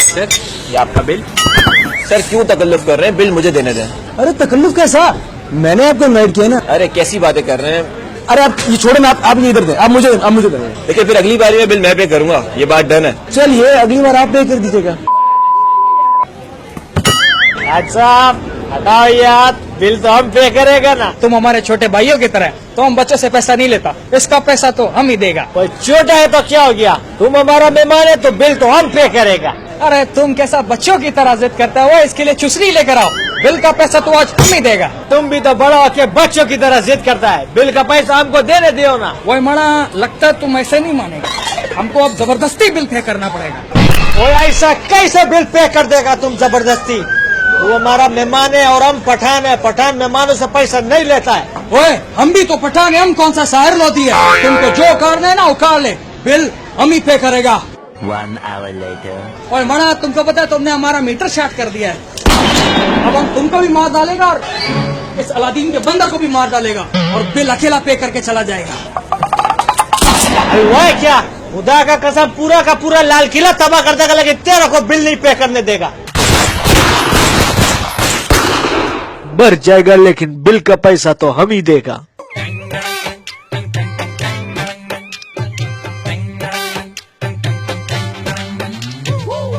Sir ये आपका bill. Sir क्यों तकल्लुफ कर रहे हैं, बिल मुझे देने दें। अरे तकल्लुफ कैसा, मैंने आपको इनवाइट किया ना। अरे कैसी बातें कर रहे हैं। अरे आप ये छोड़े ना, आप ये इधर दें, आप मुझे दें। देखिए फिर अगली बारी में बिल मैं पे करूंगा, ये बात डन है। चलिए अगली बार आप पे कर दीजिएगा। अच्छा हटाओ यार, बिल तो हम पे करेगा ना। तुम हमारे छोटे भाइयों की तरह, तो हम बच्चों से पैसा नहीं लेता, इसका पैसा तो हम ही देगा। कोई छोटा है तो क्या हो गया, तुम हमारा मेहमान है तो बिल तो हम पे करेगा। अरे तुम कैसा बच्चों की तरह जिद करता है, वो इसके लिए चुसरी लेकर आओ, बिल का पैसा तो आज हम ही देगा। तुम भी तो बड़ा होके बच्चों की तरह जिद करता है, बिल का पैसा हमको देने दियो ना। वो मणा लगता है तुम ऐसे नहीं मानेगा, हमको अब जबरदस्ती बिल पे करना पड़ेगा। वो ऐसा कैसे बिल पे कर देगा तुम जबरदस्ती, वो हमारा मेहमान है और हम पठान है, पठान मेहमानों से पैसा नहीं लेता है। ओए हम भी तो पठान है, हम कौन सा शायर लोधी है, तुमको जो करना है ना उखाड़ ले, बिल हम ही पे करेगा। 1 hour later. और मणा तुमको पता है तुमने हमारा मीटर शार्ट कर दिया है, अब हम तुमको भी मार डालेगा और इस अलादीन के बंदर को भी मार डालेगा और बिल अकेला पे करके चला जाएगा। अरे वो है क्या, खुदा का कसम पूरा का पूरा लाल किला तबाह कर देगा, लेकिन तेरा को बिल नहीं पे करने देगा। मर जाएगा लेकिन बिल का पैसा तो हम ही देगा।